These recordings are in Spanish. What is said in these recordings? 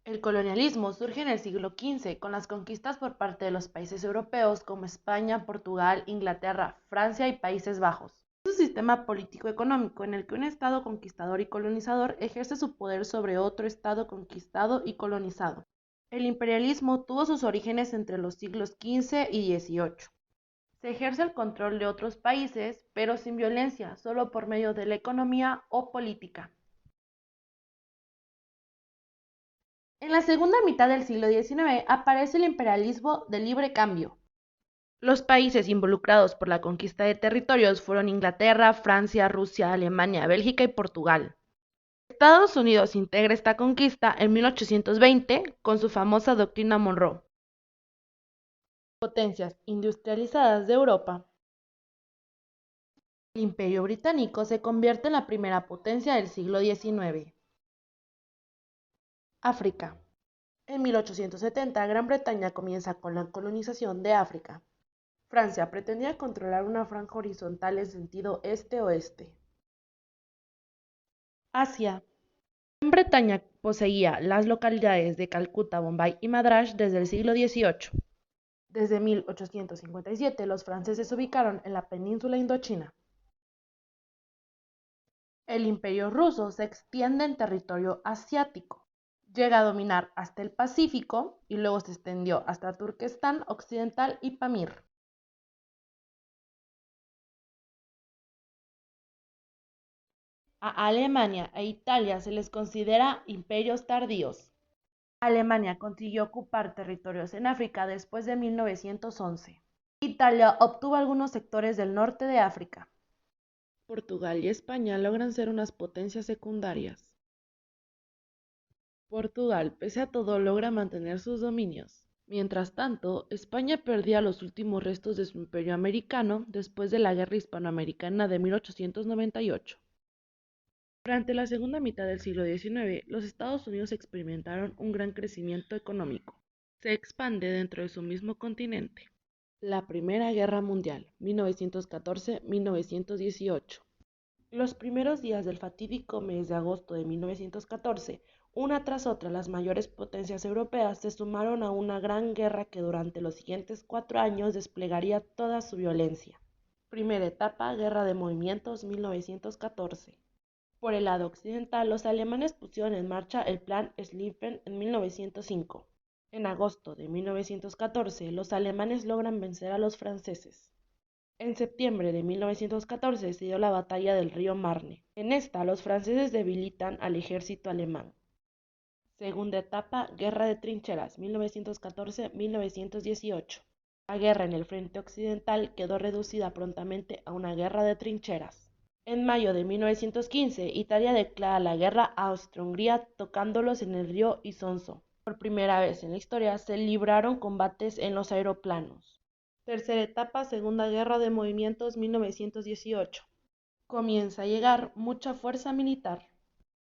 El colonialismo surge en el siglo XV con las conquistas por parte de los países europeos como España, Portugal, Inglaterra, Francia y Países Bajos. Es un sistema político-económico en el que un estado conquistador y colonizador ejerce su poder sobre otro estado conquistado y colonizado. El imperialismo tuvo sus orígenes entre los siglos XV y XVIII. Se ejerce el control de otros países, pero sin violencia, solo por medio de la economía o política. En la segunda mitad del siglo XIX aparece el imperialismo de libre cambio. Los países involucrados por la conquista de territorios fueron Inglaterra, Francia, Rusia, Alemania, Bélgica y Portugal. Estados Unidos integra esta conquista en 1820 con su famosa Doctrina Monroe. Potencias industrializadas de Europa. El Imperio Británico se convierte en la primera potencia del siglo XIX. África. En 1870, Gran Bretaña comienza con la colonización de África. Francia pretendía controlar una franja horizontal en sentido este-oeste. Asia. Gran Bretaña poseía las localidades de Calcuta, Bombay y Madras desde el siglo XVIII. Desde 1857, los franceses se ubicaron en la península indochina. El imperio ruso se extiende en territorio asiático. Llega a dominar hasta el Pacífico y luego se extendió hasta Turquestán Occidental y Pamir. A Alemania e Italia se les considera imperios tardíos. Alemania consiguió ocupar territorios en África después de 1911. Italia obtuvo algunos sectores del norte de África. Portugal y España logran ser unas potencias secundarias. Portugal, pese a todo, logra mantener sus dominios. Mientras tanto, España perdía los últimos restos de su imperio americano después de la Guerra Hispanoamericana de 1898. Durante la segunda mitad del siglo XIX, los Estados Unidos experimentaron un gran crecimiento económico. Se expande dentro de su mismo continente. La Primera Guerra Mundial, 1914-1918. Los primeros días del fatídico mes de agosto de 1914, una tras otra las mayores potencias europeas se sumaron a una gran guerra que durante los siguientes 4 años desplegaría toda su violencia. Primera etapa, Guerra de Movimientos 1914. Por el lado occidental, los alemanes pusieron en marcha el Plan Schlieffen en 1905. En agosto de 1914, los alemanes logran vencer a los franceses. En septiembre de 1914 se dio la batalla del río Marne. En esta, los franceses debilitan al ejército alemán. Segunda etapa, Guerra de Trincheras, 1914-1918. La guerra en el frente occidental quedó reducida prontamente a una guerra de trincheras. En mayo de 1915, Italia declara la guerra a Austria-Hungría tocándolos en el río Isonzo. Por primera vez en la historia se libraron combates en los aeroplanos. Tercera etapa, Segunda Guerra de Movimientos 1918. Comienza a llegar mucha fuerza militar.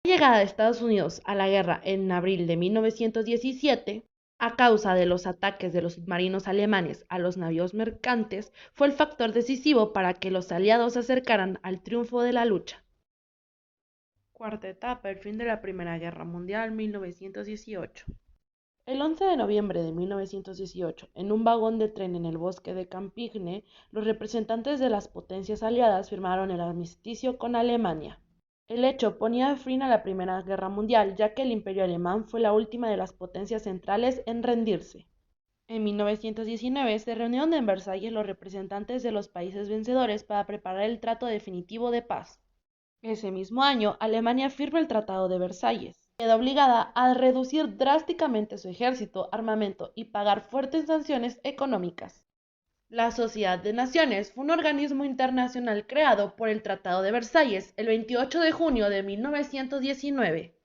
La llegada de Estados Unidos a la guerra en abril de 1917, a causa de los ataques de los submarinos alemanes a los navíos mercantes, fue el factor decisivo para que los aliados se acercaran al triunfo de la lucha. Cuarta etapa, el fin de la Primera Guerra Mundial, 1918. El 11 de noviembre de 1918, en un vagón de tren en el bosque de Campigne, los representantes de las potencias aliadas firmaron el armisticio con Alemania. El hecho ponía fin a la Primera Guerra Mundial, ya que el Imperio alemán fue la última de las potencias centrales en rendirse. En 1919 se reunieron en Versalles los representantes de los países vencedores para preparar el trato definitivo de paz. Ese mismo año, Alemania firma el Tratado de Versalles. Queda obligada a reducir drásticamente su ejército, armamento y pagar fuertes sanciones económicas. La Sociedad de Naciones fue un organismo internacional creado por el Tratado de Versalles el 28 de junio de 1919.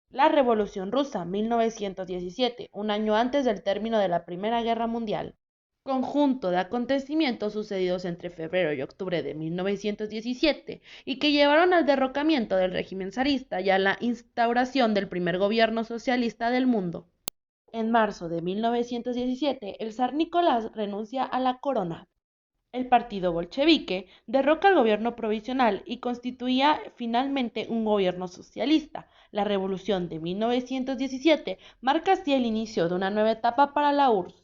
La Revolución Rusa, 1917, un año antes del término de la Primera Guerra Mundial. Conjunto de acontecimientos sucedidos entre febrero y octubre de 1917 y que llevaron al derrocamiento del régimen zarista y a la instauración del primer gobierno socialista del mundo. En marzo de 1917, el zar Nicolás renuncia a la corona. El partido bolchevique derroca al gobierno provisional y constituía finalmente un gobierno socialista. La revolución de 1917 marca así el inicio de una nueva etapa para la URSS.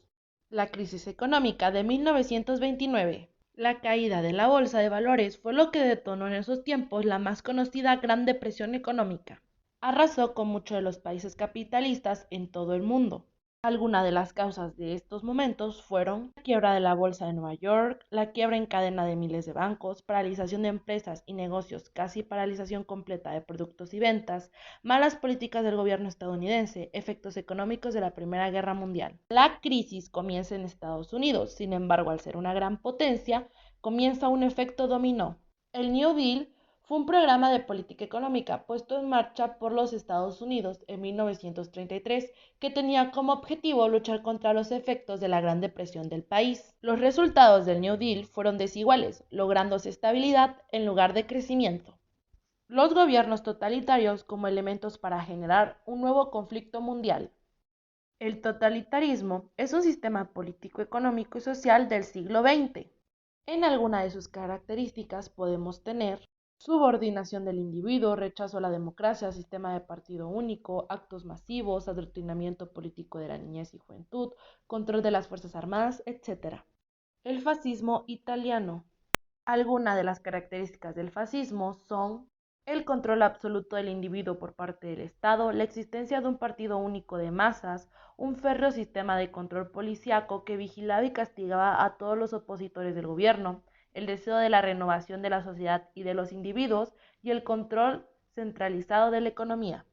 La crisis económica de 1929. La caída de la bolsa de valores fue lo que detonó en esos tiempos la más conocida Gran Depresión económica. Arrasó con muchos de los países capitalistas en todo el mundo. Algunas de las causas de estos momentos fueron la quiebra de la bolsa de Nueva York, la quiebra en cadena de miles de bancos, paralización de empresas y negocios, casi paralización completa de productos y ventas, malas políticas del gobierno estadounidense, efectos económicos de la Primera Guerra Mundial. La crisis comienza en Estados Unidos, sin embargo, al ser una gran potencia, comienza un efecto dominó. El New Deal fue un programa de política económica puesto en marcha por los Estados Unidos en 1933 que tenía como objetivo luchar contra los efectos de la Gran Depresión del país. Los resultados del New Deal fueron desiguales, lográndose estabilidad en lugar de crecimiento. Los gobiernos totalitarios como elementos para generar un nuevo conflicto mundial. El totalitarismo es un sistema político, económico y social del siglo XX. En alguna de sus características podemos tener subordinación del individuo, rechazo a la democracia, sistema de partido único, actos masivos, adoctrinamiento político de la niñez y juventud, control de las fuerzas armadas, etc. El fascismo italiano. Algunas de las características del fascismo son el control absoluto del individuo por parte del Estado, la existencia de un partido único de masas, un férreo sistema de control policíaco que vigilaba y castigaba a todos los opositores del gobierno, el deseo de la renovación de la sociedad y de los individuos y el control centralizado de la economía.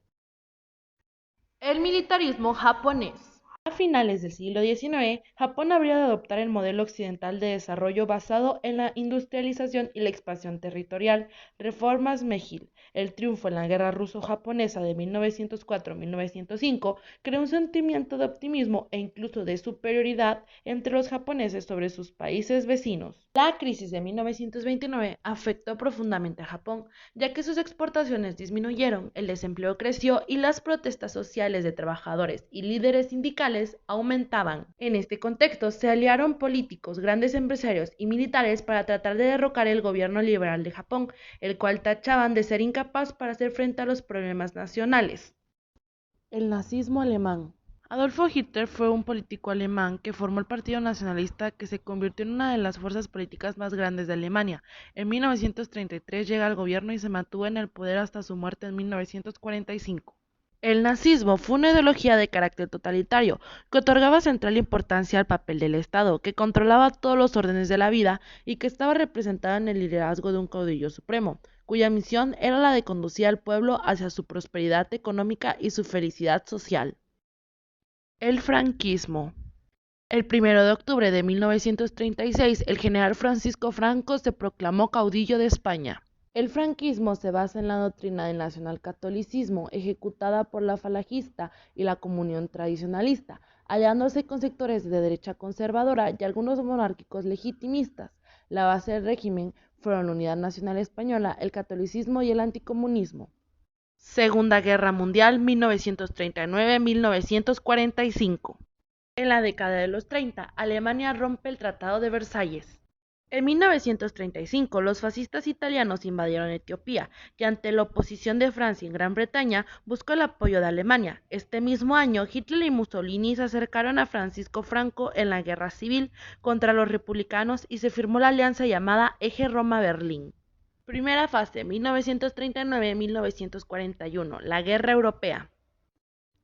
El militarismo japonés. A finales del siglo XIX, Japón habría de adoptar el modelo occidental de desarrollo basado en la industrialización y la expansión territorial, reformas Meiji. El triunfo en la guerra ruso-japonesa de 1904-1905 creó un sentimiento de optimismo e incluso de superioridad entre los japoneses sobre sus países vecinos. La crisis de 1929 afectó profundamente a Japón, ya que sus exportaciones disminuyeron, el desempleo creció y las protestas sociales de trabajadores y líderes sindicales aumentaban. En este contexto se aliaron políticos, grandes empresarios y militares para tratar de derrocar el gobierno liberal de Japón, el cual tachaban de ser incapaz para hacer frente a los problemas nacionales. El nazismo alemán. Adolfo Hitler fue un político alemán que formó el Partido Nacionalista, que se convirtió en una de las fuerzas políticas más grandes de Alemania. En 1933 llega al gobierno y se mantuvo en el poder hasta su muerte en 1945. El nazismo fue una ideología de carácter totalitario que otorgaba central importancia al papel del Estado, que controlaba todos los órdenes de la vida y que estaba representada en el liderazgo de un caudillo supremo, cuya misión era la de conducir al pueblo hacia su prosperidad económica y su felicidad social. El franquismo. El 1 de octubre de 1936, el general Francisco Franco se proclamó caudillo de España. El franquismo se basa en la doctrina del nacionalcatolicismo ejecutada por la falangista y la comunión tradicionalista, aliándose con sectores de derecha conservadora y algunos monárquicos legitimistas. La base del régimen fueron la Unidad Nacional Española, el catolicismo y el anticomunismo. Segunda Guerra Mundial, 1939-1945. En la década de los 30, Alemania rompe el Tratado de Versalles. En 1935, los fascistas italianos invadieron Etiopía y ante la oposición de Francia y Gran Bretaña buscó el apoyo de Alemania. Este mismo año, Hitler y Mussolini se acercaron a Francisco Franco en la guerra civil contra los republicanos y se firmó la alianza llamada Eje Roma-Berlín. Primera fase, 1939-1941, la Guerra Europea.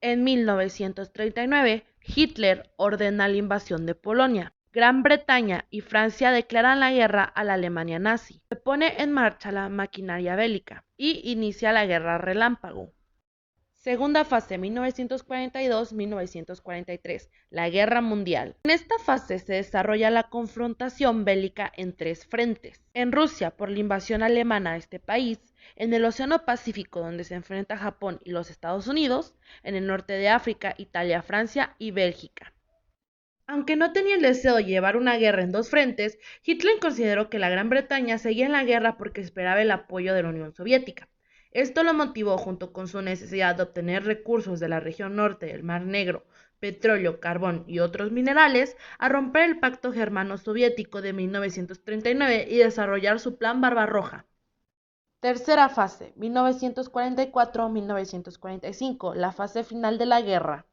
En 1939, Hitler ordena la invasión de Polonia. Gran Bretaña y Francia declaran la guerra a la Alemania nazi. Se pone en marcha la maquinaria bélica y inicia la Guerra Relámpago. Segunda fase, 1942-1943, la Guerra Mundial. En esta fase se desarrolla la confrontación bélica en tres frentes. En Rusia, por la invasión alemana a este país, en el Océano Pacífico, donde se enfrenta Japón y los Estados Unidos, en el norte de África, Italia, Francia y Bélgica. Aunque no tenía el deseo de llevar una guerra en dos frentes, Hitler consideró que la Gran Bretaña seguía en la guerra porque esperaba el apoyo de la Unión Soviética. Esto lo motivó, junto con su necesidad de obtener recursos de la región norte del Mar Negro, petróleo, carbón y otros minerales, a romper el Pacto Germano-Soviético de 1939 y desarrollar su Plan Barbarroja. Tercera fase, 1944-1945, la fase final de la guerra.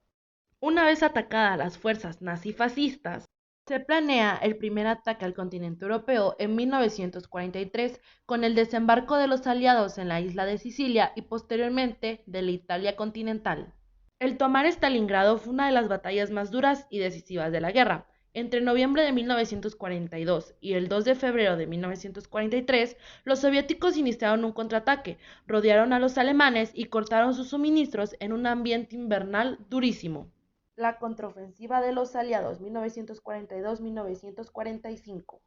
Una vez atacadas las fuerzas nazifascistas, se planea el primer ataque al continente europeo en 1943 con el desembarco de los aliados en la isla de Sicilia y posteriormente de la Italia continental. El tomar Stalingrado fue una de las batallas más duras y decisivas de la guerra. Entre noviembre de 1942 y el 2 de febrero de 1943, los soviéticos iniciaron un contraataque, rodearon a los alemanes y cortaron sus suministros en un ambiente invernal durísimo. La contraofensiva de los aliados 1942-1945.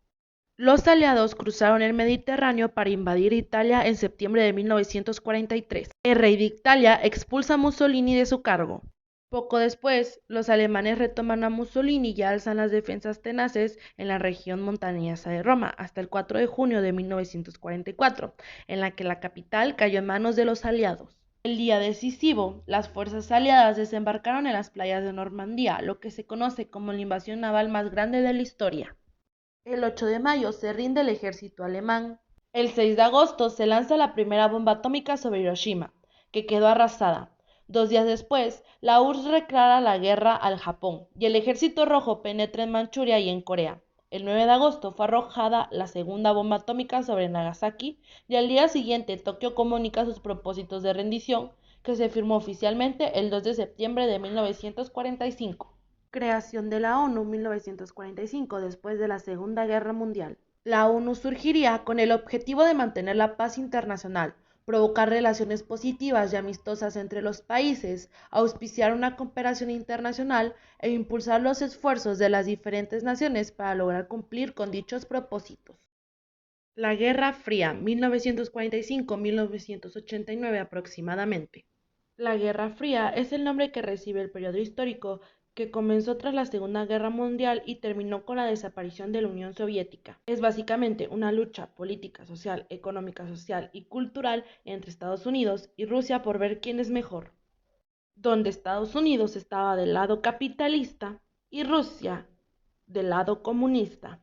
Los aliados cruzaron el Mediterráneo para invadir Italia en septiembre de 1943. El rey de Italia expulsa a Mussolini de su cargo. Poco después, los alemanes retoman a Mussolini y alzan las defensas tenaces en la región montañosa de Roma hasta el 4 de junio de 1944, en la que la capital cayó en manos de los aliados. El día decisivo, las fuerzas aliadas desembarcaron en las playas de Normandía, lo que se conoce como la invasión naval más grande de la historia. El 8 de mayo se rinde el ejército alemán. El 6 de agosto se lanza la primera bomba atómica sobre Hiroshima, que quedó arrasada. 2 días después, la URSS declara la guerra al Japón y el Ejército Rojo penetra en Manchuria y en Corea. El 9 de agosto fue arrojada la segunda bomba atómica sobre Nagasaki y al día siguiente Tokio comunica sus propósitos de rendición, que se firmó oficialmente el 2 de septiembre de 1945. Creación de la ONU 1945 después de la Segunda Guerra Mundial. La ONU surgiría con el objetivo de mantener la paz internacional, provocar relaciones positivas y amistosas entre los países, auspiciar una cooperación internacional e impulsar los esfuerzos de las diferentes naciones para lograr cumplir con dichos propósitos. La Guerra Fría, 1945-1989 aproximadamente. La Guerra Fría es el nombre que recibe el periodo histórico que comenzó tras la Segunda Guerra Mundial y terminó con la desaparición de la Unión Soviética. Es básicamente una lucha política, social, económica, social y cultural entre Estados Unidos y Rusia por ver quién es mejor, donde Estados Unidos estaba del lado capitalista y Rusia del lado comunista.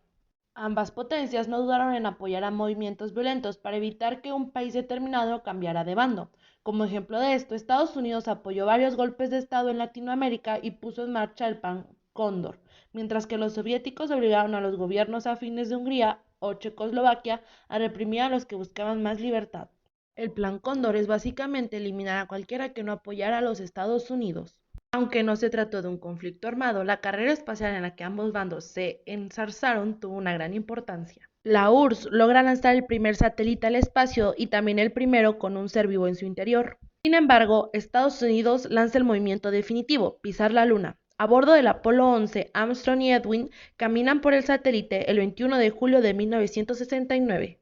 Ambas potencias no dudaron en apoyar a movimientos violentos para evitar que un país determinado cambiara de bando. Como ejemplo de esto, Estados Unidos apoyó varios golpes de Estado en Latinoamérica y puso en marcha el Plan Cóndor, mientras que los soviéticos obligaron a los gobiernos afines de Hungría o Checoslovaquia a reprimir a los que buscaban más libertad. El Plan Cóndor es básicamente eliminar a cualquiera que no apoyara a los Estados Unidos. Aunque no se trató de un conflicto armado, la carrera espacial en la que ambos bandos se enzarzaron tuvo una gran importancia. La URSS logra lanzar el primer satélite al espacio y también el primero con un ser vivo en su interior. Sin embargo, Estados Unidos lanza el movimiento definitivo, pisar la Luna. A bordo del Apolo 11, Armstrong y Edwin caminan por el satélite el 21 de julio de 1969.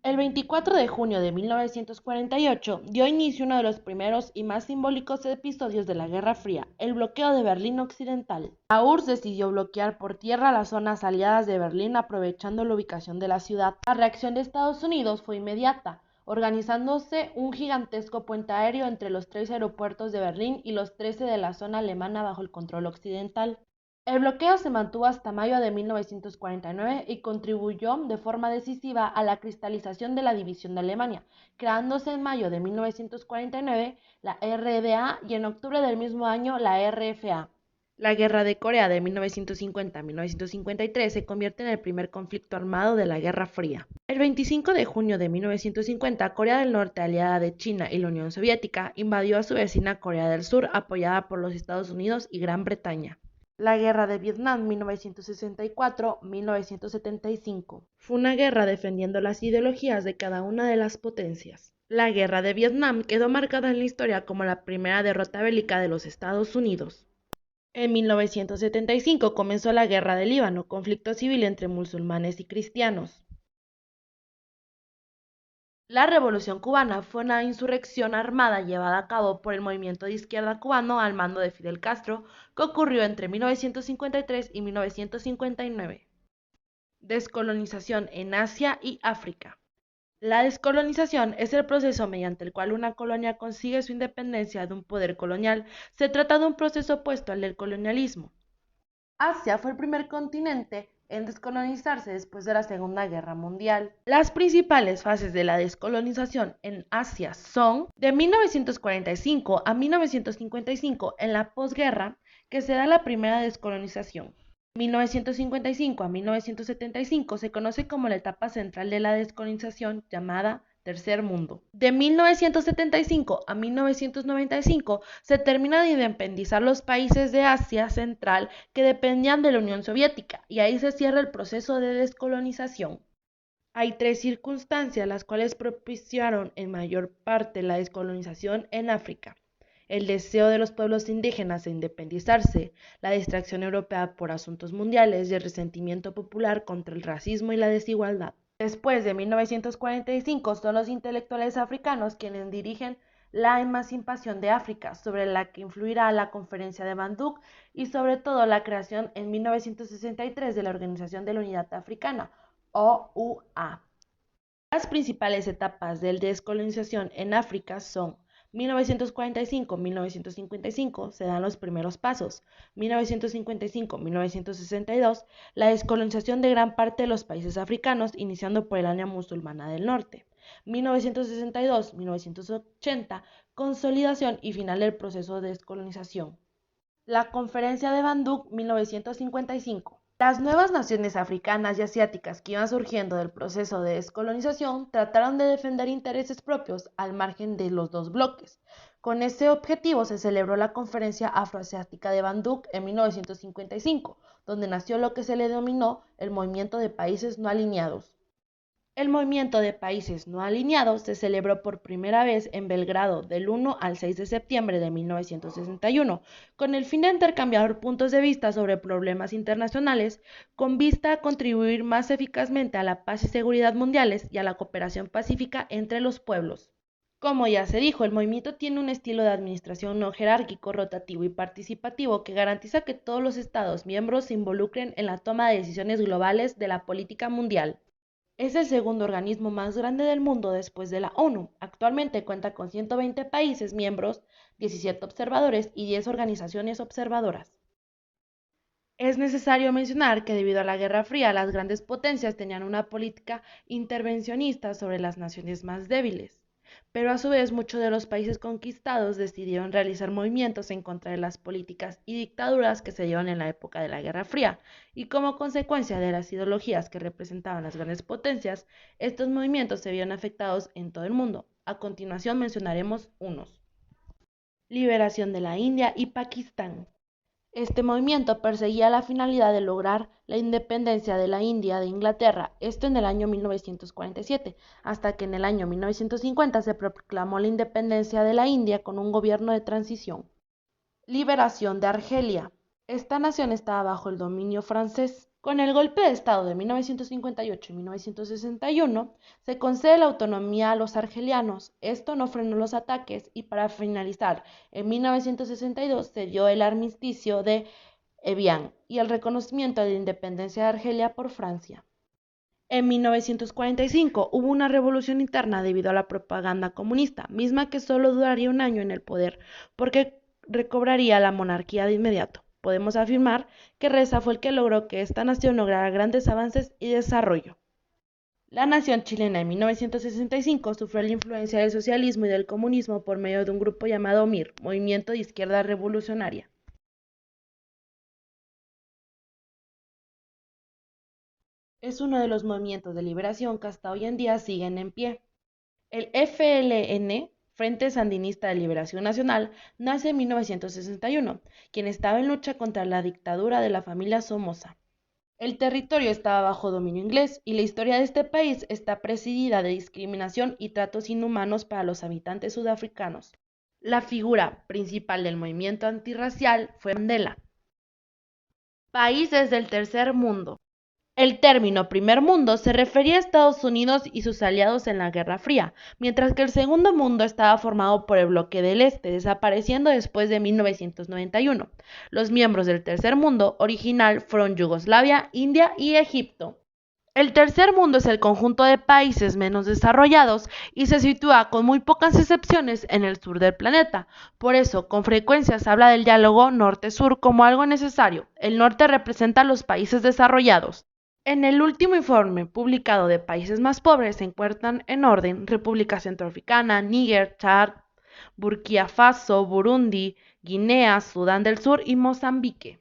El 24 de junio de 1948 dio inicio uno de los primeros y más simbólicos episodios de la Guerra Fría, el bloqueo de Berlín Occidental. La URSS decidió bloquear por tierra las zonas aliadas de Berlín aprovechando la ubicación de la ciudad. La reacción de Estados Unidos fue inmediata, organizándose un gigantesco puente aéreo entre los 3 aeropuertos de Berlín y los 13 de la zona alemana bajo el control occidental. El bloqueo se mantuvo hasta mayo de 1949 y contribuyó de forma decisiva a la cristalización de la división de Alemania, creándose en mayo de 1949 la RDA y en octubre del mismo año la RFA. La Guerra de Corea de 1950 a 1953 se convierte en el primer conflicto armado de la Guerra Fría. El 25 de junio de 1950, Corea del Norte, aliada de China y la Unión Soviética, invadió a su vecina Corea del Sur, apoyada por los Estados Unidos y Gran Bretaña. La Guerra de Vietnam 1964-1975 fue una guerra defendiendo las ideologías de cada una de las potencias. La Guerra de Vietnam quedó marcada en la historia como la primera derrota bélica de los Estados Unidos. En 1975 comenzó la Guerra del Líbano, conflicto civil entre musulmanes y cristianos. La Revolución Cubana fue una insurrección armada llevada a cabo por el movimiento de izquierda cubano al mando de Fidel Castro, que ocurrió entre 1953 y 1959. Descolonización en Asia y África. La descolonización es el proceso mediante el cual una colonia consigue su independencia de un poder colonial. Se trata de un proceso opuesto al del colonialismo. Asia fue el primer continente en descolonizarse después de la Segunda Guerra Mundial. Las principales fases de la descolonización en Asia son de 1945 a 1955 en la posguerra, que se da la primera descolonización. 1955 a 1975 se conoce como la etapa central de la descolonización llamada Tercer Mundo. De 1975 a 1995 se termina de independizar los países de Asia Central que dependían de la Unión Soviética y ahí se cierra el proceso de descolonización. Hay tres circunstancias las cuales propiciaron en mayor parte la descolonización en África: el deseo de los pueblos indígenas de independizarse, la distracción europea por asuntos mundiales y el resentimiento popular contra el racismo y la desigualdad. Después de 1945 son los intelectuales africanos quienes dirigen la emancipación de África, sobre la que influirá la Conferencia de Bandung y sobre todo la creación en 1963 de la Organización de la Unidad Africana, OUA. Las principales etapas de descolonización en África son 1945-1955 se dan los primeros pasos. 1955-1962 la descolonización de gran parte de los países africanos, iniciando por el área musulmana del norte. 1962-1980 consolidación y final del proceso de descolonización. La Conferencia de Bandung 1955. Las nuevas naciones africanas y asiáticas que iban surgiendo del proceso de descolonización trataron de defender intereses propios al margen de los dos bloques. Con ese objetivo se celebró la Conferencia Afroasiática de Bandung en 1955, donde nació lo que se le denominó el Movimiento de Países No Alineados. El Movimiento de Países No Alineados se celebró por primera vez en Belgrado del 1 al 6 de septiembre de 1961, con el fin de intercambiar puntos de vista sobre problemas internacionales, con vista a contribuir más eficazmente a la paz y seguridad mundiales y a la cooperación pacífica entre los pueblos. Como ya se dijo, el movimiento tiene un estilo de administración no jerárquico, rotativo y participativo que garantiza que todos los Estados miembros se involucren en la toma de decisiones globales de la política mundial. Es el segundo organismo más grande del mundo después de la ONU. Actualmente cuenta con 120 países miembros, 17 observadores y 10 organizaciones observadoras. Es necesario mencionar que debido a la Guerra Fría, las grandes potencias tenían una política intervencionista sobre las naciones más débiles, pero a su vez muchos de los países conquistados decidieron realizar movimientos en contra de las políticas y dictaduras que se dieron en la época de la Guerra Fría, y como consecuencia de las ideologías que representaban las grandes potencias, estos movimientos se vieron afectados en todo el mundo. A continuación mencionaremos unos. Liberación de la India y Pakistán. Este movimiento perseguía la finalidad de lograr la independencia de la India de Inglaterra, esto en el año 1947, hasta que en el año 1950 se proclamó la independencia de la India con un gobierno de transición. Liberación de Argelia. Esta nación estaba bajo el dominio francés. Con el golpe de Estado de 1958 y 1961, se concede la autonomía a los argelianos. Esto no frenó los ataques y para finalizar, en 1962 se dio el armisticio de Evian y el reconocimiento de la independencia de Argelia por Francia. En 1945 hubo una revolución interna debido a la propaganda comunista, misma que solo duraría un año en el poder, porque recobraría la monarquía de inmediato. Podemos afirmar que Reza fue el que logró que esta nación lograra grandes avances y desarrollo. La nación chilena en 1965 sufrió la influencia del socialismo y del comunismo por medio de un grupo llamado MIR, Movimiento de Izquierda Revolucionaria. Es uno de los movimientos de liberación que hasta hoy en día siguen en pie. El FLN, Frente Sandinista de Liberación Nacional, nace en 1961, quien estaba en lucha contra la dictadura de la familia Somoza. El territorio estaba bajo dominio inglés y la historia de este país está presidida de discriminación y tratos inhumanos para los habitantes sudafricanos. La figura principal del movimiento antirracial fue Mandela. Países del tercer mundo. El término primer mundo se refería a Estados Unidos y sus aliados en la Guerra Fría, mientras que el segundo mundo estaba formado por el bloque del Este, desapareciendo después de 1991. Los miembros del tercer mundo original fueron Yugoslavia, India y Egipto. El tercer mundo es el conjunto de países menos desarrollados y se sitúa con muy pocas excepciones en el sur del planeta. Por eso, con frecuencia se habla del diálogo norte-sur como algo necesario. El norte representa a los países desarrollados. En el último informe publicado de países más pobres se encuentran en orden República Centroafricana, Níger, Chad, Burkina Faso, Burundi, Guinea, Sudán del Sur y Mozambique.